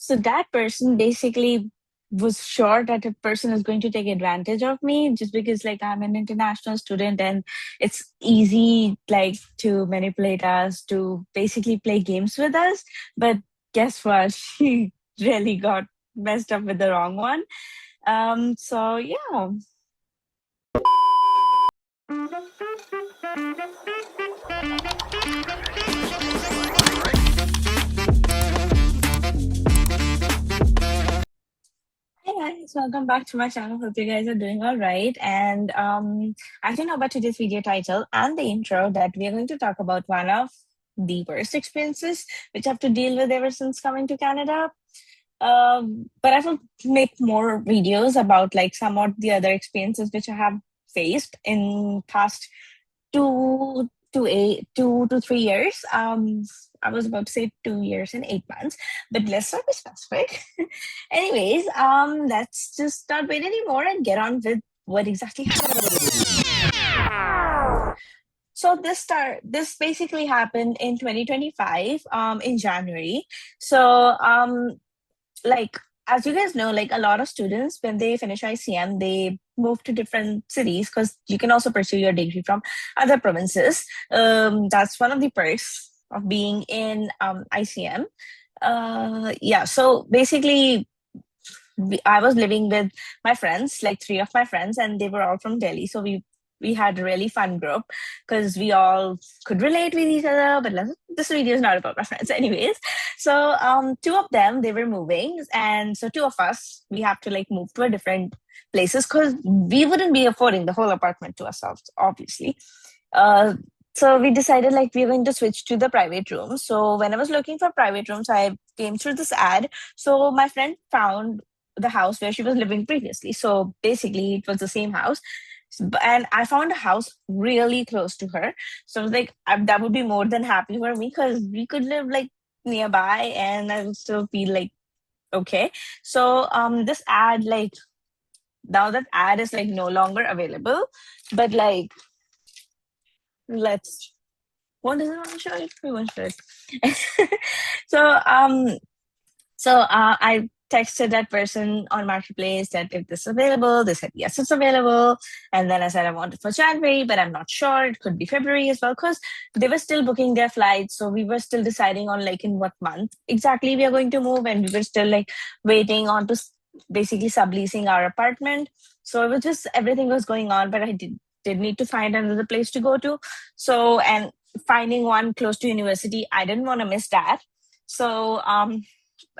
So that person basically was sure that a person is going to take advantage of me just because like I'm an international student and it's easy like to manipulate us to basically play games with us. But guess what? She really got messed up with the wrong one. So yeah. Hey guys, welcome back to my channel. Hope you guys are doing all right. And as you know about today's video title and the intro, that we are going to talk about one of the worst experiences which I have to deal with ever since coming to Canada. But I will make more videos about like some of the other experiences which I have faced in past 2 to 3 years. I was about to say 2 years and 8 months, but let's not be specific. Anyways, let's just not wait anymore and get on with what exactly happened. So this basically happened in 2025, in January. So like as you guys know, like a lot of students when they finish ICM, they move to different cities because you can also pursue your degree from other provinces. That's one of the perks of being in ICM. Yeah, so basically I was living with my friends, like three of my friends, and they were all from Delhi. So we had a really fun group because we all could relate with each other. But this video is not about my friends, anyways. So two of them they were moving, and so two of us we have to like move to a different places because we wouldn't be affording the whole apartment to ourselves, obviously. Uh, so we decided like we are going to switch to the private room. So when I was looking for private rooms, I came through this ad. So my friend found the house where she was living previously. So basically, it was the same house. And I found a house really close to her. So I was like, that would be more than happy for me because we could live like nearby and I would still feel like okay. So this ad, like now that ad is like no longer available, but like let's what does it want to show it? We want to show it. so I texted that person on Marketplace that if this is available, they said yes, it's available. And then I said I want it for January, but I'm not sure. It could be February as well, because they were still booking their flights. So we were still deciding on like in what month exactly we are going to move, and we were still like waiting on to basically subleasing our apartment. So it was just everything was going on, but I did need to find another place to go to. So and finding one close to university, I didn't want to miss that. So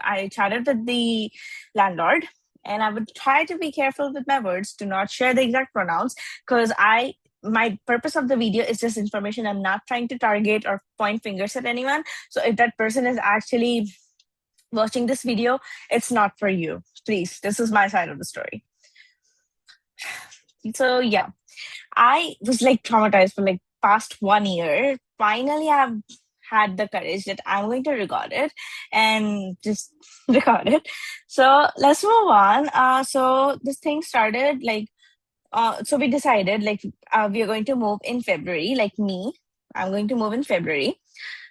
I chatted with the landlord, and I would try to be careful with my words to not share the exact pronouns because my purpose of the video is just information. I'm not trying to target or point fingers at anyone. So if that person is actually watching this video, it's not for you. Please, this is my side of the story. So yeah, I was like traumatized for like past 1 year. Finally, I've had the courage that I'm going to record it and just record it. So let's move on. So this thing started like, so we decided like we are going to move in February. Like me, I'm going to move in February.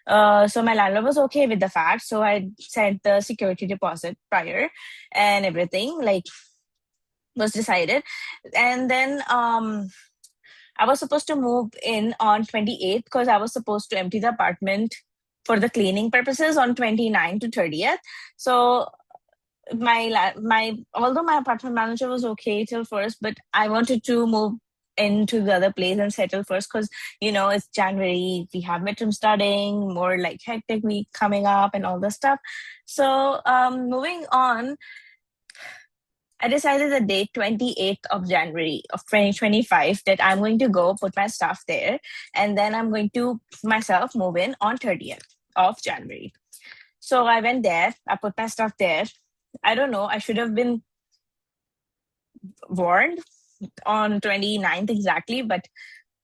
So my landlord was okay with the fact. So I sent the security deposit prior and everything like was decided. And then I was supposed to move in on 28th because I was supposed to empty the apartment for the cleaning purposes on 29th to 30th. So my although my apartment manager was okay till first, but I wanted to move into the other place and settle first because it's January, we have midterm starting, more like hectic week coming up and all this stuff. So moving on, I decided the date 28th of January of 2025 that I'm going to go put my stuff there, and then I'm going to myself move in on 30th of January. So I went there, I put my stuff there. I don't know, I should have been warned on 29th exactly, but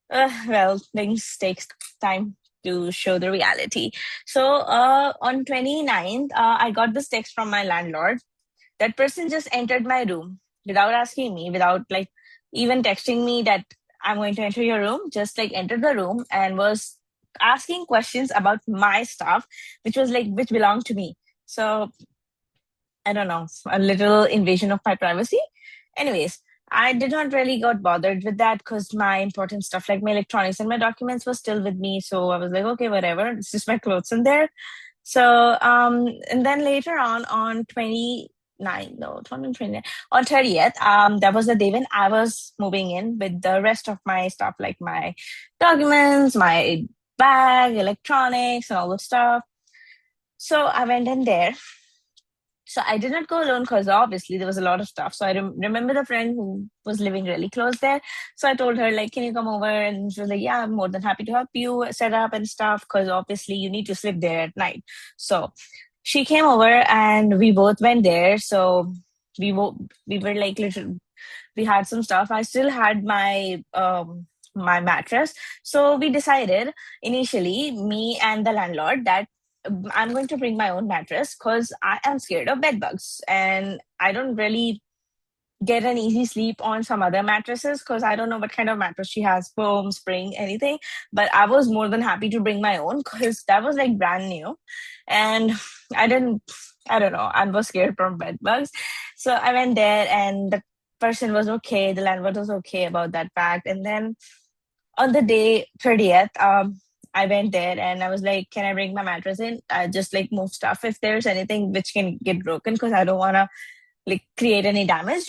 well, things takes time to show the reality. So on 29th, I got this text from my landlord. That person just entered my room without asking me, without like even texting me that I'm going to enter your room, just like entered the room and was asking questions about my stuff, which was like which belonged to me. So I don't know, a little invasion of my privacy. Anyways, I did not really got bothered with that because my important stuff like my electronics and my documents was still with me. So I was like, okay, whatever. It's just my clothes in there. So and then later on 29, no, 2029, on 30th, that was the day when I was moving in with the rest of my stuff, like my documents, my bag, electronics, and all the stuff. So I went in there, so I did not go alone because obviously there was a lot of stuff. So I remember the friend who was living really close there. So I told her, like, can you come over? And she was like, yeah, I'm more than happy to help you set up and stuff because obviously you need to sleep there at night. So she came over and we both went there. So we were like literally, we had some stuff. I still had my mattress. So we decided initially, me and the landlord, that I'm going to bring my own mattress because I am scared of bed bugs and I don't really get an easy sleep on some other mattresses because I don't know what kind of mattress she has, foam, spring, anything. But I was more than happy to bring my own because that was like brand new. And I didn't, I don't know, I was scared from bed bugs. So I went there and the person was okay, the landlord was okay about that fact. And then on the day 30th, I went there and I was like, can I bring my mattress in? Just like move stuff if there's anything which can get broken because I don't want to like create any damage.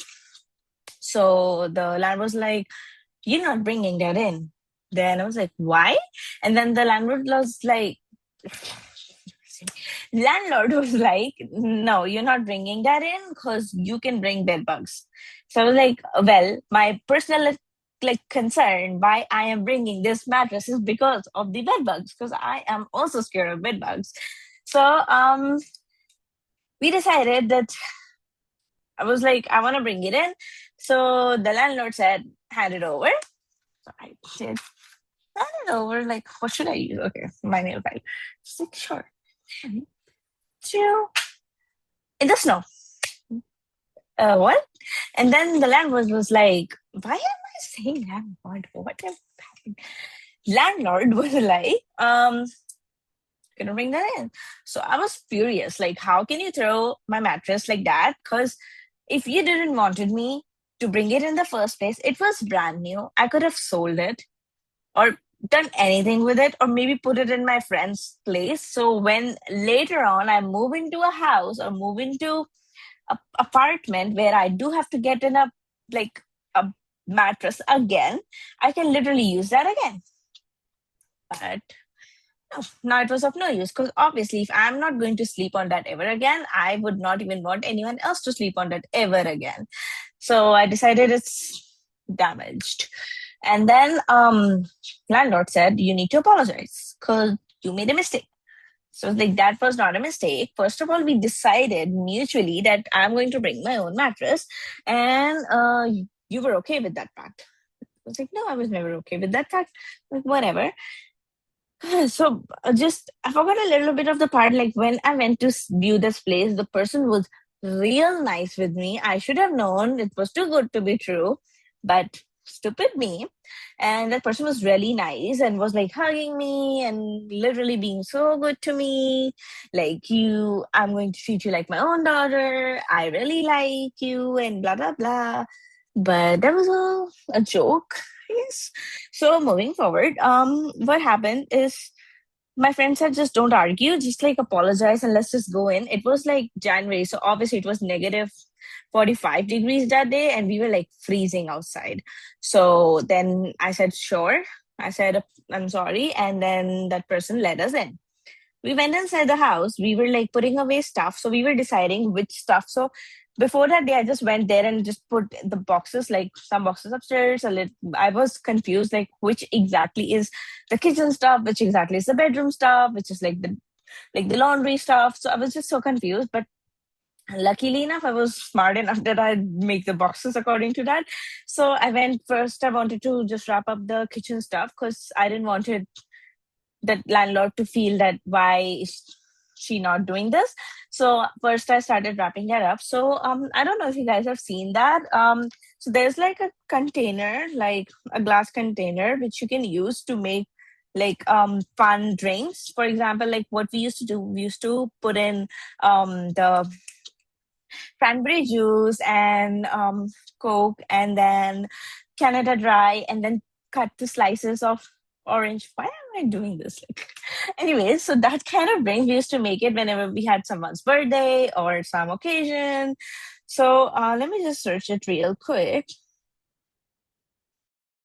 So the landlord was like, you're not bringing that in. Then I was like, why? And then the landlord was like, landlord was like, no, you're not bringing that in because you can bring bed bugs. So I was like, well, my personal like concern why I am bringing this mattress is because of the bed bugs because I am also scared of bed bugs. So we decided that I was like, I want to bring it in. So the landlord said, hand it over. So I did hand it over. Like, what should I use? Okay, my nail file. Just like, sure. Two. In the snow. What? And then the landlord was like, why am I saying landlord? What am I? Landlord was like, gonna bring that in. So I was furious. Like, how can you throw my mattress like that? Because if you didn't wanted me to bring it in the first place, it was brand new. I could have sold it or done anything with it, or maybe put it in my friend's place. So when later on I move into a house or move into a apartment where I do have to get in a like a mattress again, I can literally use that again. But no, now it was of no use because obviously, if I'm not going to sleep on that ever again, I would not even want anyone else to sleep on that ever again. So I decided it's damaged. And then landlord said, you need to apologize because you made a mistake. So like that was not a mistake. First of all, we decided mutually that I'm going to bring my own mattress, and you were okay with that fact. I was like, no, I was never okay with that fact. Like whatever. So just I forgot a little bit of the part. Like when I went to view this place, the person was real nice with me. I should have known it was too good to be true, but stupid me. And that person was really nice and was like hugging me and literally being so good to me. Like you, I'm going to treat you like my own daughter. I really like you and blah blah blah. But that was a joke, yes. So moving forward, what happened is my friend said just don't argue, just like apologize and let's just go in. It was like January, so obviously it was negative 45 degrees that day, and we were like freezing outside. So then I said, sure. I said, I'm sorry. And then that person let us in. We went inside the house. We were like putting away stuff. So we were deciding which stuff. So before that day, I just went there and just put the boxes, like some boxes upstairs. I was confused, like which exactly is the kitchen stuff, which exactly is the bedroom stuff, which is like the laundry stuff. So I was just so confused. But luckily enough, I was smart enough that I'd make the boxes according to that. So I went first. I wanted to just wrap up the kitchen stuff because I didn't want it the landlord to feel that why is she not doing this. So first I started wrapping that up. So I don't know if you guys have seen that. So there's like a container, like a glass container which you can use to make like fun drinks. For example, like what we used to do, we used to put in the cranberry juice and Coke, and then Canada Dry, and then cut the slices of orange. Why am I doing this? Like, anyways, so that kind of drink we used to make it whenever we had someone's birthday or some occasion. So let me just search it real quick.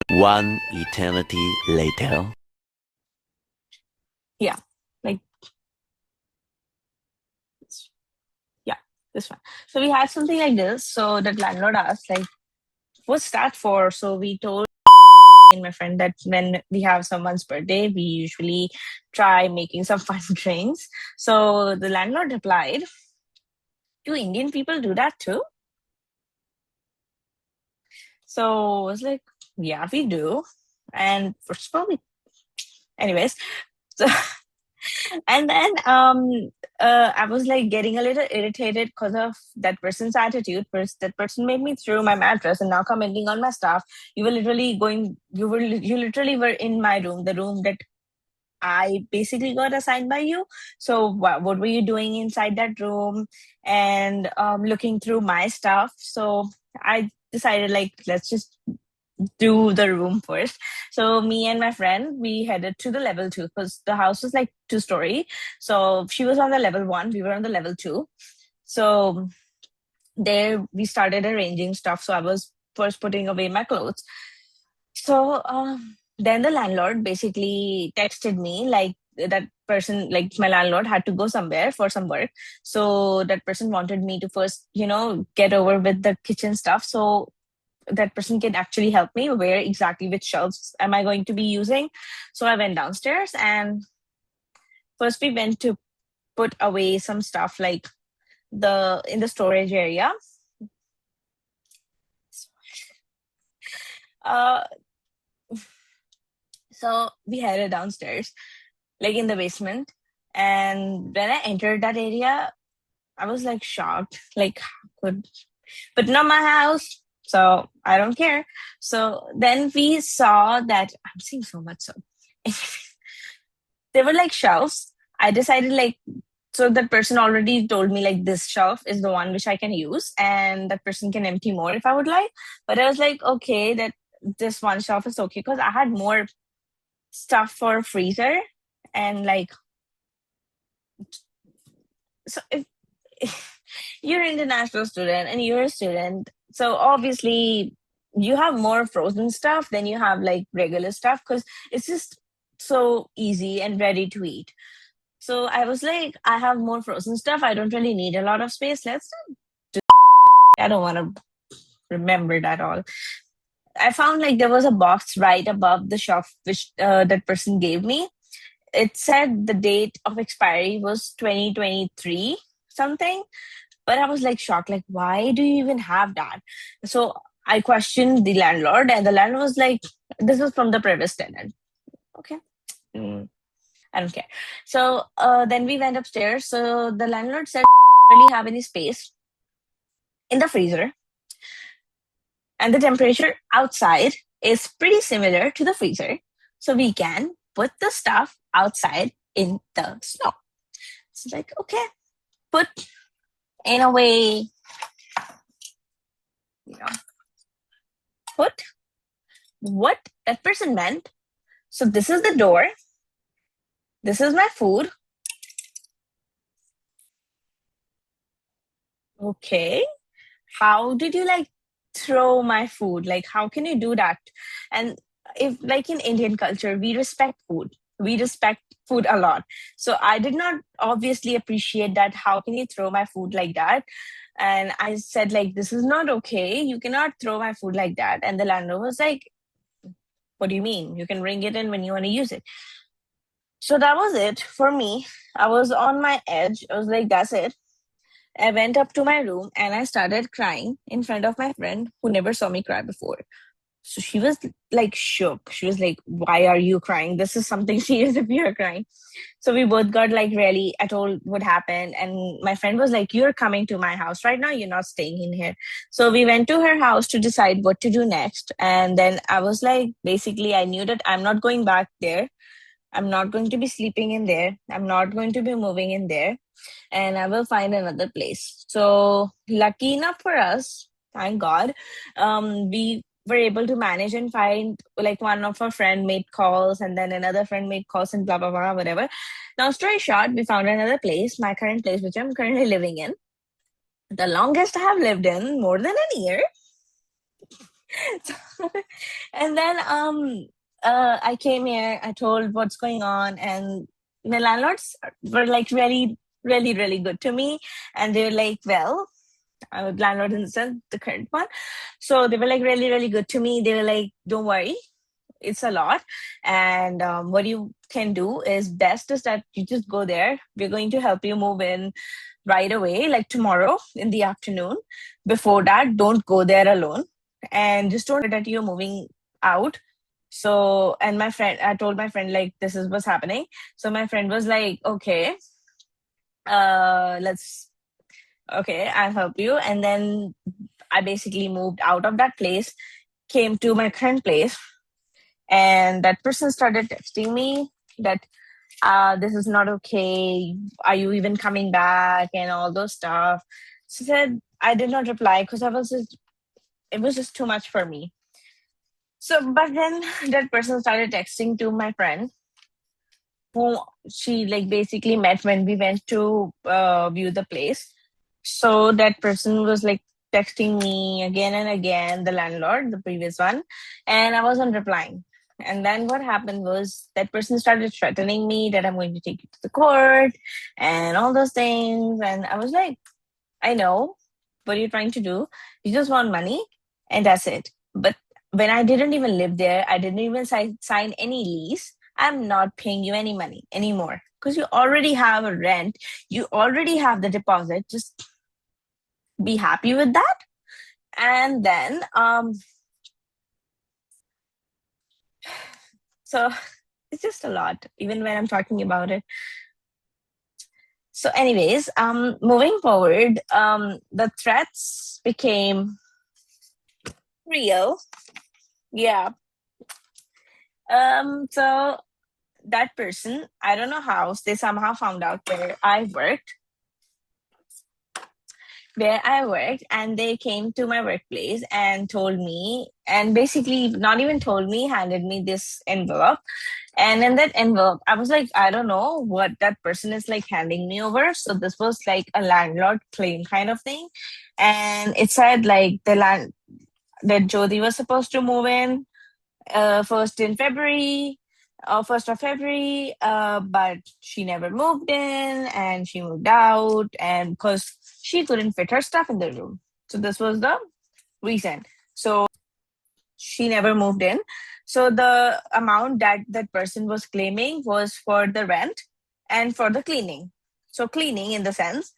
One eternity later. Yeah, like yeah, this one. So we had something like this. So that landlord asked, like, what's that for? So we told my friend that when we have someone's birthday, we usually try making some fun drinks. So the landlord replied, do Indian people do that too? So I was like, yeah, we do. And first probably, anyways. So, and then I was like getting a little irritated because of that person's attitude. First, that person made me throw my mattress and now commenting on my stuff. You literally were in my room, the room that I basically got assigned by you. So what were you doing inside that room and looking through my stuff? So I decided, like, let's just do the room first. So me and my friend, we headed to the level two because the house was like two-story. So she was on the level one, we were on the level two. So there we started arranging stuff. So I was first putting away my clothes. So then the landlord basically texted me, like, that person, like my landlord had to go somewhere for some work. So that person wanted me to first, get over with the kitchen stuff. So that person can actually help me where exactly which shelves am I going to be using. So I went downstairs and first we went to put away some stuff like in the storage area. Uh, so we headed downstairs, like in the basement. And when I entered that area, I was like shocked, like, could, but not my house. So I don't care. So then we saw that I'm seeing so much. So they were like shelves. I decided, like, so that person already told me like this shelf is the one which I can use, and that person can empty more if I would like. But I was like, okay, that this one shelf is okay because I had more stuff for a freezer, and like, so if you're an international student and you're a student, so obviously you have more frozen stuff than you have like regular stuff because it's just so easy and ready to eat. So I was like, I have more frozen stuff. I don't really need a lot of space. I don't want to remember that all. I found like there was a box right above the shelf which that person gave me. It said the date of expiry was 2023 something, but I was like shocked, like, why do you even have that? So I questioned the landlord, and the landlord was like, this was from the previous tenant. Okay. Mm, I don't care. So then we went upstairs. So the landlord said, really have any space in the freezer, and the temperature outside is pretty similar to the freezer. So we can put the stuff outside in the snow. It's like, okay, put in a way, you know, put what that person meant. So this is the door. This is my food. Okay. How did you like throw my food? Like, how can you do that? And if, like, in Indian culture, we respect food. We respect food a lot. So I did not obviously appreciate that. How can you throw my food like that? And I said, like, this is not okay. You cannot throw my food like that. And the landlord was like, what do you mean? You can bring it in when you want to use it. So that was it for me. I was on my edge. I was like, that's it. I went up to my room and I started crying in front of my friend who never saw me cry before. So she was like shook. She was like, why are you crying? This is something serious if you're crying. So we both got like really, I told what happened. And my friend was like, you're coming to my house right now. You're not staying in here. So we went to her house to decide what to do next. And then I was like, basically, I knew that I'm not going back there. I'm not going to be sleeping in there. I'm not going to be moving in there. and I will find another place. So lucky enough for us, thank God, we were able to manage and find, like, one of our friend made calls and then another friend made calls and blah blah blah whatever. Long story short, we found another place, my current place, which I'm currently living in. The longest I have lived in, more than a year. And then I came here, I told what's going on, and the landlords were like really good to me. And they were like, well, landlord in the sense, the current one. So they were like really good to me. They were like, don't worry, it's a lot. And what you can do is best is that you just go there. We're going to help you move in right away, like tomorrow in the afternoon. Before that, don't go there alone. And just don't that you're moving out. So, and my friend, I told my friend, like, this is what's happening. So my friend was like, okay, let's, okay, I'll help you. And then I basically moved out of that place, came to my current place, and that person started texting me that this is not okay. Are you even coming back? And all those stuff. She said I did not reply because it was just too much for me. So, but then that person started texting to my friend, who she like basically met when we went to view the place. So that person was like texting me again and again, the landlord, the previous one, and I wasn't replying. And then what happened was that person started threatening me that I'm going to take you to the court and all those things. And I was like, I know what you're trying to do. You just want money, and that's it. But when I didn't even live there, I didn't even sign any lease. I'm not paying you any money anymore because you already have a rent. You already have the deposit. Just be happy with that. And then, so it's just a lot, even when I'm talking about it. So, anyways, moving forward, the threats became real. Yeah. So that person, I don't know how, they somehow found out where I worked, and they came to my workplace and told me, and basically not even told me, handed me this envelope. And in that envelope, I was like, I don't know what that person is like handing me over. So this was like a landlord claim kind of thing. And it said like that Jodi was supposed to move in first in February, 1st of February, but she never moved in and she moved out, and because she couldn't fit her stuff in the room. So this was the reason. So she never moved in. So the amount that that person was claiming was for the rent and for the cleaning. So cleaning in the sense,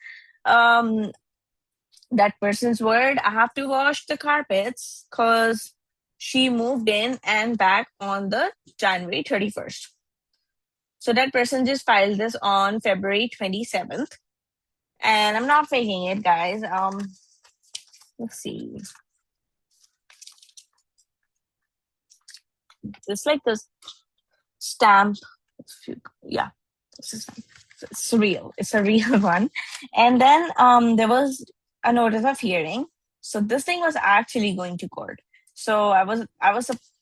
um, that person's word, I have to wash the carpets because she moved in and back on the January 31st. So that person just filed this on February 27th. And I'm not faking it, guys. Let's see. It's like this stamp. Yeah, it's real. It's a real one. And then there was a notice of hearing. So this thing was actually going to court. So I was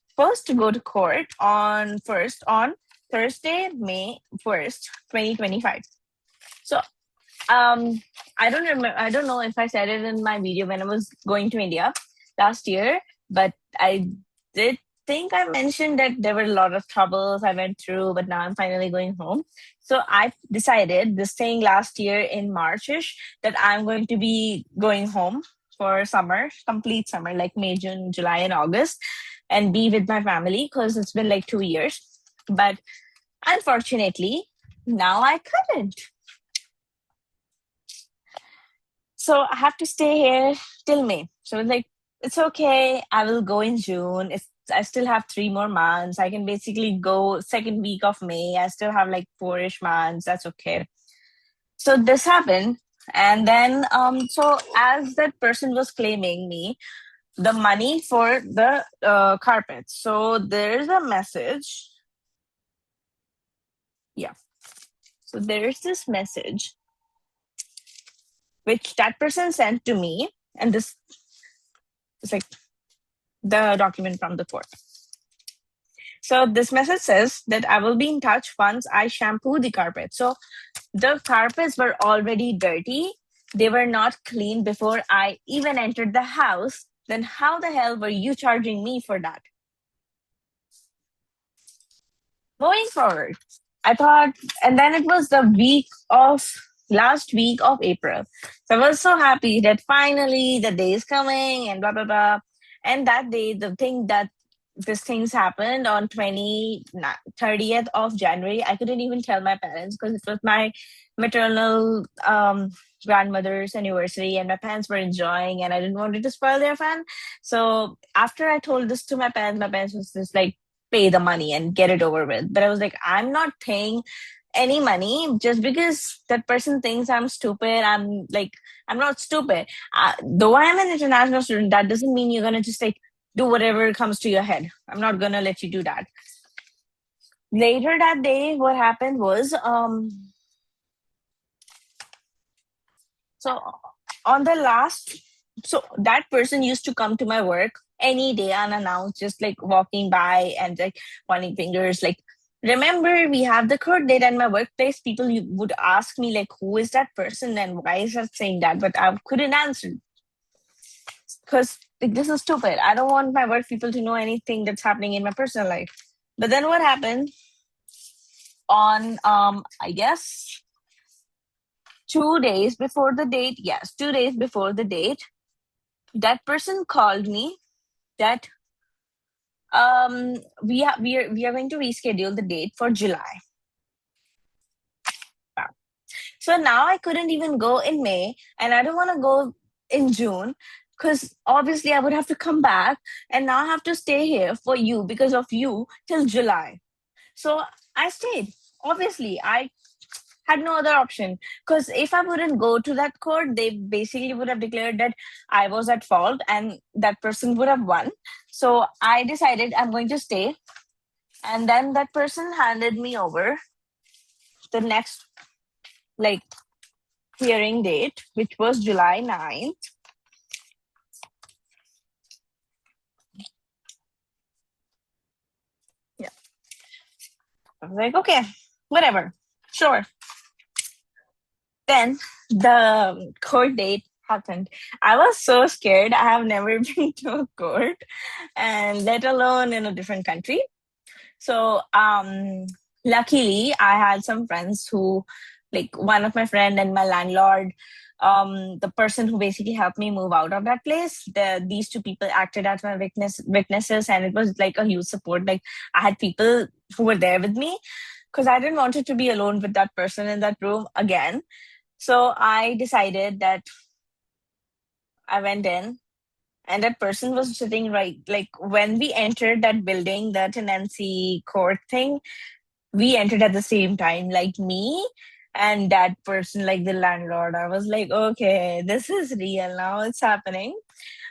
supposed to go to court on Thursday, May 1st, 2025. So I don't know if I said it in my video when I was going to India last year, but I did think I mentioned that there were a lot of troubles I went through, but now I'm finally going home. So I decided this thing last year in Marchish that I'm going to be going home for summer, complete summer, like May, June, July, and August, and be with my family because it's been like 2 years. But unfortunately, now I couldn't. So I have to stay here till May. So it's like, it's okay. I will go in June. I still have 3 more months. I can basically go second week of May. I still have like 4-ish months. That's okay. So this happened. And then, so as that person was claiming me, the money for the carpet. So there's a message. Yeah. So there's this message which that person sent to me. And this is like the document from the court. So this message says that I will be in touch once I shampoo the carpet. So the carpets were already dirty. They were not clean before I even entered the house. Then how the hell were you charging me for that? Moving forward, I thought, and then it was the last week of April. So I was so happy that finally the day is coming and blah, blah, blah. And that day, the thing that this things happened on 30th of January. I couldn't even tell my parents because it was my maternal grandmother's anniversary and my parents were enjoying and I didn't want it to spoil their fun. So after I told this to my parents was just like, pay the money and get it over with. But I was like, I'm not paying any money just because that person thinks I'm stupid. I'm not stupid. Though I am an international student, that doesn't mean you're going to just like do whatever comes to your head. I'm not going to let you do that. Later that day, what happened was, so on the last, so that person used to come to my work any day unannounced, just like walking by and like pointing fingers. Like, remember, we have the court date at my workplace. People would ask me, like, who is that person and why is that saying that? But I couldn't answer because like, this is stupid. I don't want my work people to know anything that's happening in my personal life. But then what happened on, I guess, 2 days before the date, yes, 2 days before the date, that person called me that we are going to reschedule the date for July. So now I couldn't even go in May and I don't want to go in June because obviously I would have to come back and now I have to stay here for you because of you till July. So I stayed. Obviously, I had no other option because if I wouldn't go to that court, they basically would have declared that I was at fault and that person would have won. So I decided I'm going to stay. And then that person handed me over the next like hearing date, which was July 9th. Yeah. I was like, okay, whatever. Sure. Then the court date happened. I was so scared. I have never been to a court and let alone in a different country. So luckily I had some friends who like one of my friend and my landlord, the person who basically helped me move out of that place, these two people acted as my witnesses and it was like a huge support. Like I had people who were there with me because I didn't want it to be alone with that person in that room again. So I decided that I went in and that person was sitting right like when we entered that building, the tenancy court thing, we entered at the same time, like me and that person, like the landlord. I was like, okay, this is real now, it's happening.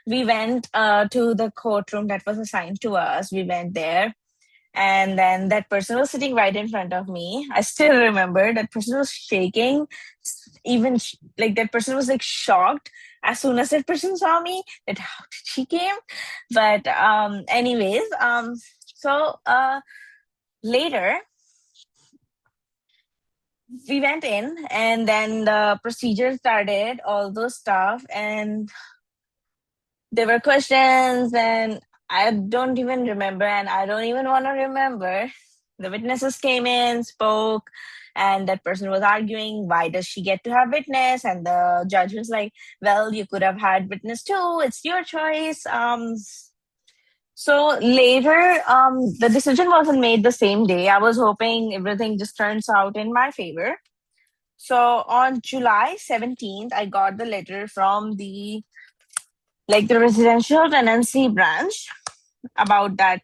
We went to the courtroom that was assigned to us. We went there and then that person was sitting right in front of me. I still remember that person was shaking. Even like that person was like shocked as soon as that person saw me that how did she came. But anyways, so later we went in and then the procedure started, all those stuff, and there were questions and I don't even remember and I don't even want to remember. The witnesses came in, spoke, and that person was arguing, why does she get to have witness? And the judge was like, well, you could have had witness too. It's your choice. So later, the decision wasn't made the same day. I was hoping everything just turns out in my favor. So on July 17th, I got the letter from the residential tenancy branch about that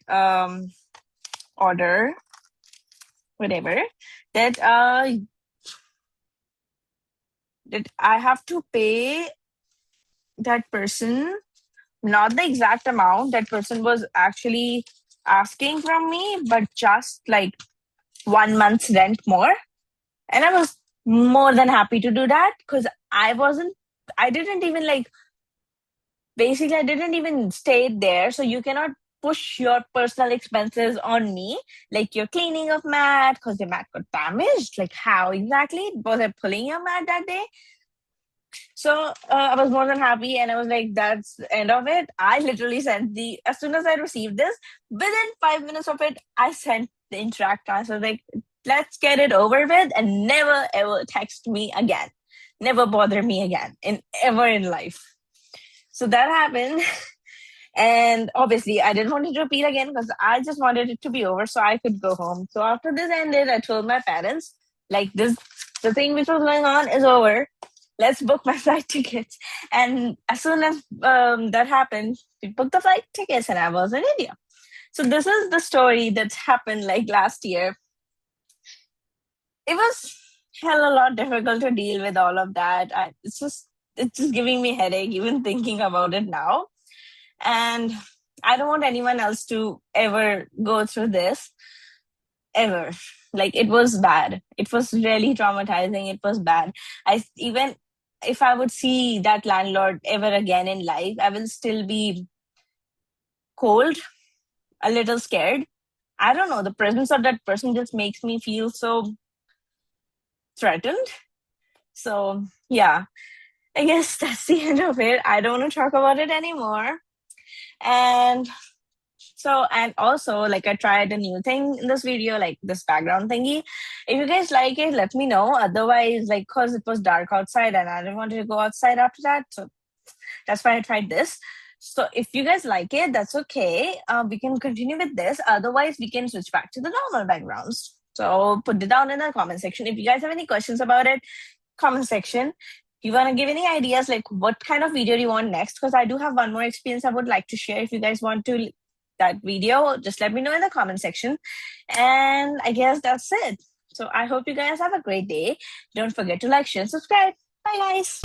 order, whatever, that that I have to pay that person not the exact amount that person was actually asking from me, but just like 1 month's rent more. And I was more than happy to do that because I wasn't I didn't even like, basically, I didn't even stay there. So you cannot push your personal expenses on me, like your cleaning of mat because your mat got damaged. Like, how exactly? Was I pulling your mat that day? So I was more than happy, and I was like, "That's the end of it." I literally sent the as soon as I received this, within 5 minutes of it, I sent the interact task. I was like, "Let's get it over with, and never ever text me again, never bother me again, in ever in life." So that happened, and obviously, I didn't want it to repeat again because I just wanted it to be over so I could go home. So after this ended, I told my parents, like, this, the thing which was going on is over. Let's book my flight tickets. And as soon as that happened, we booked the flight tickets and I was in India. So this is the story that's happened like last year. It was hell a lot difficult to deal with all of that. It's just giving me headache even thinking about it now. And I don't want anyone else to ever go through this ever. Like, it was bad. It was really traumatizing. It was bad. I even if I would see that landlord ever again in life, I will still be cold, a little scared. I don't know. The presence of that person just makes me feel so threatened. So yeah, I guess that's the end of it. I don't want to talk about it anymore. And so, and also, like, I tried a new thing in this video, like this background thingy. If you guys like it, let me know. Otherwise, like, cause it was dark outside and I didn't want to go outside after that, so that's why I tried this. So if you guys like it, that's okay. We can continue with this. Otherwise, we can switch back to the normal backgrounds. So put it down in the comment section. If you guys have any questions about it, comment section. If you want to give any ideas, like what kind of video do you want next? Because I do have one more experience I would like to share. If you guys want to that video, just let me know in the comment section. And I guess that's it. So I hope you guys have a great day. Don't forget to like, share, and subscribe. Bye, guys.